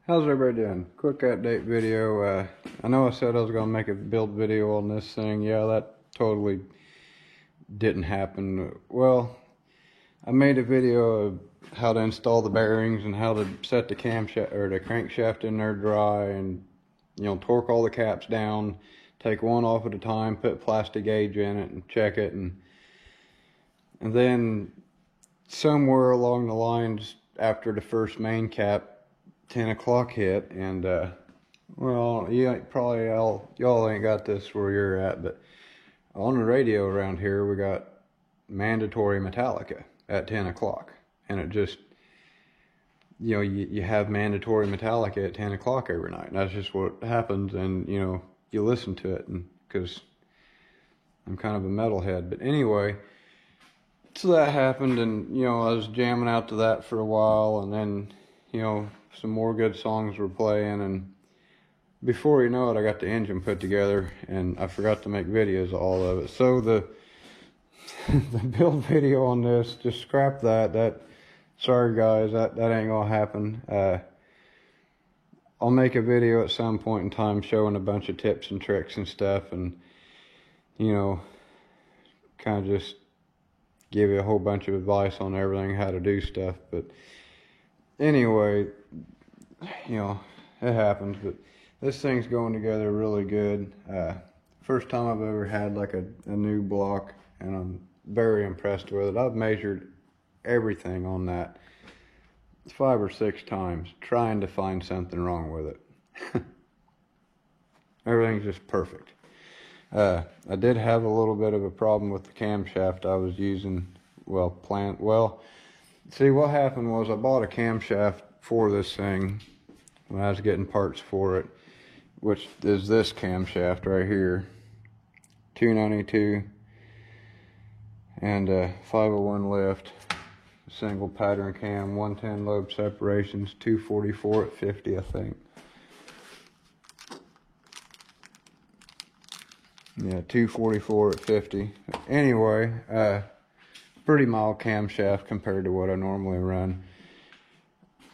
How's everybody doing? Quick update video. I know I said I was going to make a build video on this thing. Yeah, that totally didn't happen. Well, I made a video of how to install the bearings and how to set the camshaft or the crankshaft in there dry, and torque all the caps down, take one off at a time, put plastic gauge in it and check it, and then somewhere along the lines after the first main cap, 10 o'clock hit, and well, y'all ain't got this where you're at, but on the radio around here we got mandatory Metallica at 10 o'clock, and it just, you have mandatory Metallica at 10 o'clock every night, and that's just what happens. And you listen to it, and because I'm kind of a metalhead. But anyway, so that happened, and I was jamming out to that for a while, and then some more good songs were playing, and before you know it, I got the engine put together, and I forgot to make videos of all of it. So the build video on this, just scrap that. Sorry guys, that ain't gonna happen. I'll make a video at some point in time showing a bunch of tips and tricks and stuff, and kind of just give you a whole bunch of advice on everything, how to do stuff. But anyway, it happens. But this thing's going together really good. First time I've ever had like a new block, and I'm very impressed with it. I've measured everything on that 5 or 6 times trying to find something wrong with it. Everything's just perfect. I did have a little bit of a problem with the camshaft I was using. See, what happened was I bought a camshaft for this thing when I was getting parts for it, which is this camshaft right here, 292 and 501 lift, single pattern cam, 110 lobe separations, 244 at 50, I think. Yeah, 244 at 50. Anyway, pretty mild camshaft compared to what I normally run.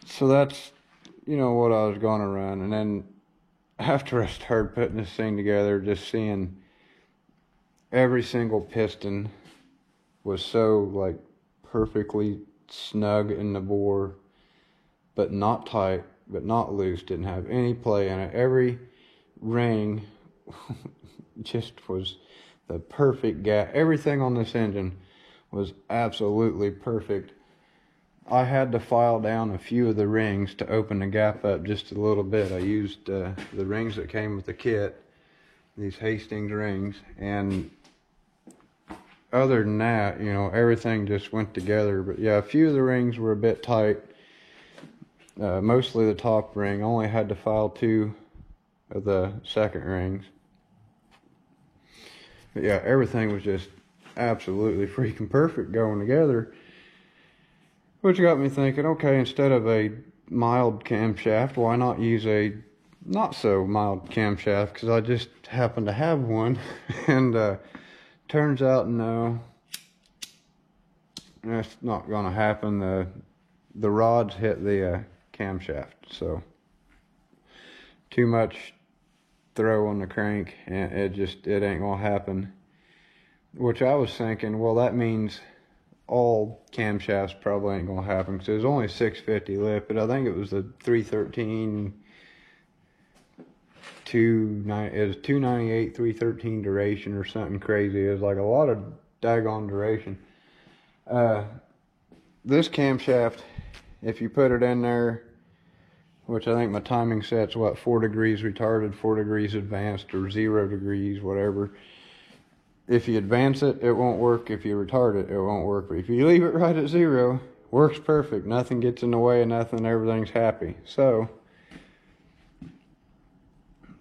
So that's, what I was going to run. And then after I started putting this thing together, just seeing every single piston was so like perfectly snug in the bore, but not tight, but not loose, didn't have any play in it. Every ring just was the perfect gap. Everything on this engine was absolutely perfect. I had to file down a few of the rings to open the gap up just a little bit. I used the rings that came with the kit, these Hastings rings, and other than that, everything just went together. But yeah, a few of the rings were a bit tight. Mostly the top ring. I only had to file 2 of the second rings. But yeah, everything was just absolutely freaking perfect going together. Which got me thinking, okay, instead of a mild camshaft, why not use a not so mild camshaft? Because I just happen to have one. And turns out, no, that's not going to happen. The rods hit the camshaft, so too much throw on the crank, and it ain't going to happen. Which I was thinking, well, that means all camshafts probably ain't going to happen, because it was only 650 lift, but I think it was the 313, it was 298, 313 duration or something crazy. It was like a lot of daggone duration. This camshaft, if you put it in there, which I think my timing set's 4 degrees retarded, 4 degrees advanced, or 0 degrees, whatever. If you advance it, it won't work. If you retard it, it won't work. But if you leave it right at 0, works perfect. Nothing gets in the way of nothing. Everything's happy. So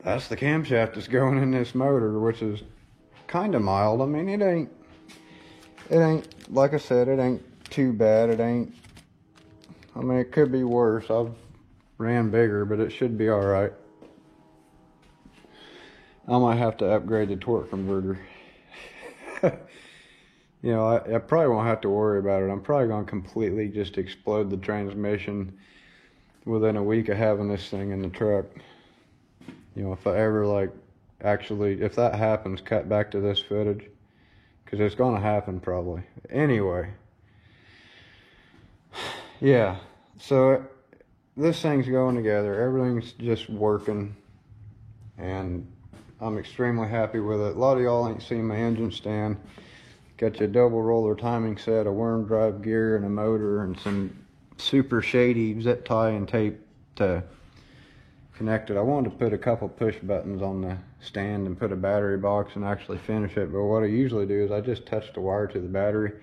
that's the camshaft that's going in this motor, which is kind of mild. I mean, it ain't, like I said, it ain't too bad. It could be worse. I've ran bigger, but it should be all right. I might have to upgrade the torque converter. I probably won't have to worry about it. I'm probably going to completely just explode the transmission within a week of having this thing in the truck. You know, if I ever like actually, if that happens, cut back to this footage, because it's gonna happen probably. Anyway, yeah, so this thing's going together, everything's just working, and I'm extremely happy with it. A lot of y'all ain't seen my engine stand. Got your double roller timing set, a worm drive gear, and a motor, and some super shady zip tie and tape to connect it. I wanted to put a couple push buttons on the stand and put a battery box and actually finish it, but what I usually do is I just touch the wire to the battery.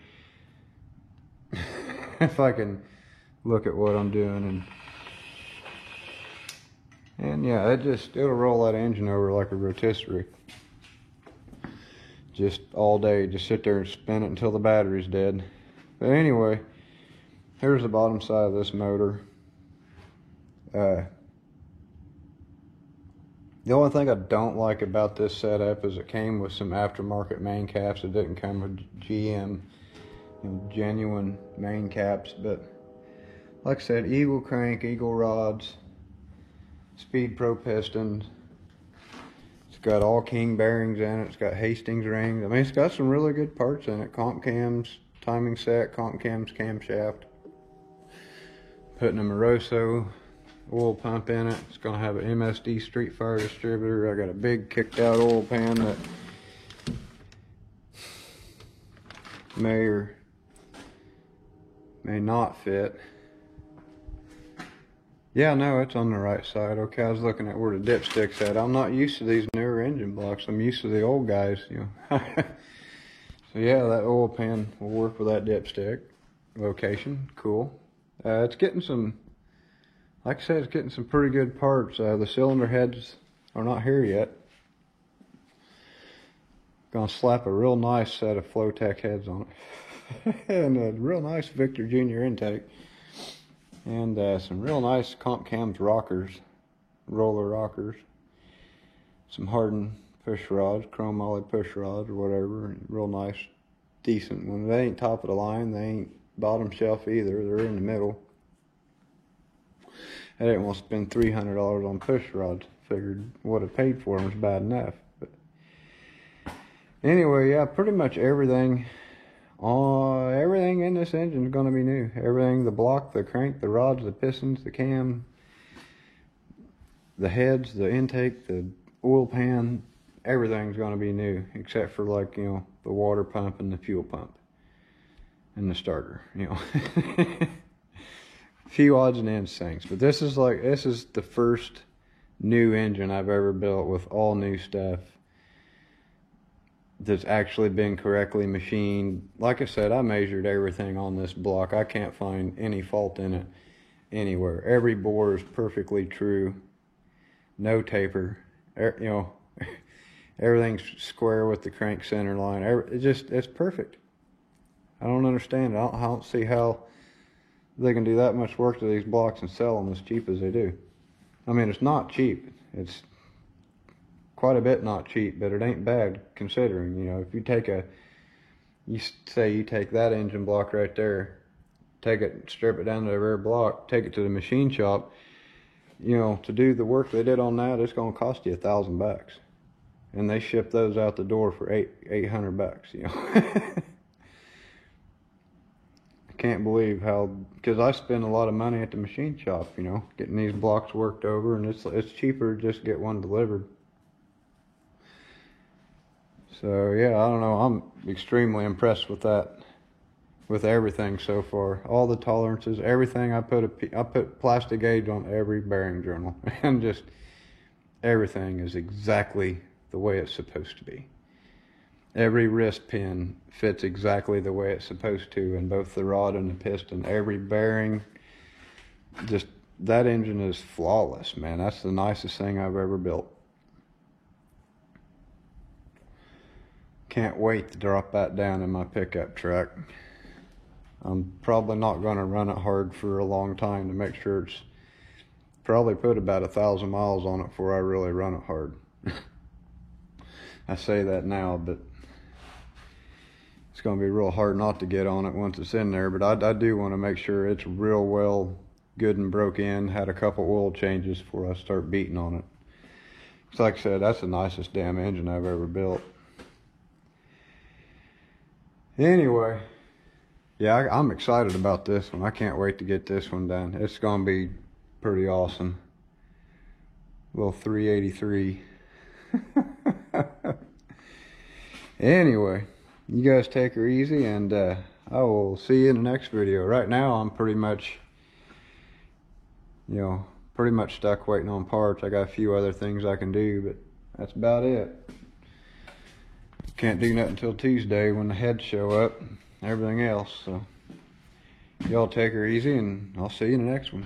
If I can look at what I'm doing, and yeah, it'll roll that engine over like a rotisserie. Just all day, just sit there and spin it until the battery's dead. But anyway, here's the bottom side of this motor. The only thing I don't like about this setup is it came with some aftermarket main caps. It didn't come with GM, genuine main caps. But like I said, Eagle crank, Eagle rods, Speed Pro pistons. It's got all King bearings in it. It's got Hastings rings. I mean, it's got some really good parts in it. Comp cams, timing set, comp cams, camshaft. Putting a Moroso oil pump in it. It's gonna have an MSD Street Fire distributor. I got a big kicked out oil pan that may or may not fit. Yeah, no, it's on the right side. Okay, I was looking at where the dipstick's at. I'm not used to these newer engine blocks. I'm used to the old guys, you know. So yeah, that oil pan will work with that dipstick location. Cool. It's getting some, like I said, it's getting some pretty good parts. The cylinder heads are not here yet. Gonna slap a real nice set of Flowtech heads on it. And a real nice Victor Jr. intake. And some real nice comp cams rockers, roller rockers. Some hardened push rods, chrome moly push rods or whatever. Real nice, decent one. They ain't top of the line, they ain't bottom shelf either. They're in the middle. I didn't want to spend $300 on push rods. Figured what I paid for them was bad enough. But anyway, yeah, pretty much everything in this engine is going to be new. Everything, the block, the crank, the rods, the pistons, the cam, the heads, the intake, the oil pan, everything's going to be new except for, like, you know, the water pump and the fuel pump and the starter, you know. A few odds and ends things, but this is the first new engine I've ever built with all new stuff that's actually been correctly machined. Like I said, I measured everything on this block. I can't find any fault in it anywhere. Every bore is perfectly true. No taper. You know, everything's square with the crank center line. It's perfect. I don't understand it. I don't see how they can do that much work to these blocks and sell them as cheap as they do. I mean, it's not cheap. It's quite a bit not cheap, but it ain't bad considering. You know, if you take you take that engine block right there, take it, strip it down to the rear block, take it to the machine shop, you know, to do the work they did on that, it's going to cost you $1,000, and they ship those out the door for $800, you know. I can't believe how, because I spend a lot of money at the machine shop, you know, getting these blocks worked over, and it's cheaper to just get one delivered. So yeah, I don't know, I'm extremely impressed with that, with everything so far. All the tolerances, everything. I put plastic gauge on every bearing journal, and just everything is exactly the way it's supposed to be. Every wrist pin fits exactly the way it's supposed to in both the rod and the piston. Every bearing, just, that engine is flawless, man. That's the nicest thing I've ever built. Can't wait to drop that down in my pickup truck. I'm probably not going to run it hard for a long time to make sure it's, probably put about 1,000 miles on it before I really run it hard. I say that now, but it's going to be real hard not to get on it once it's in there. But I do want to make sure it's real well good and broke in. Had a couple oil changes before I start beating on it. So like I said, that's the nicest damn engine I've ever built. Anyway, yeah, I'm excited about this one. I can't wait to get this one done. It's gonna be pretty awesome. Little 383. Anyway, you guys take her easy, and I will see you in the next video. Right now, I'm pretty much, pretty much stuck waiting on parts. I got a few other things I can do, but that's about it. Can't do nothing until Tuesday when the heads show up and everything else. So y'all take her easy, and I'll see you in the next one.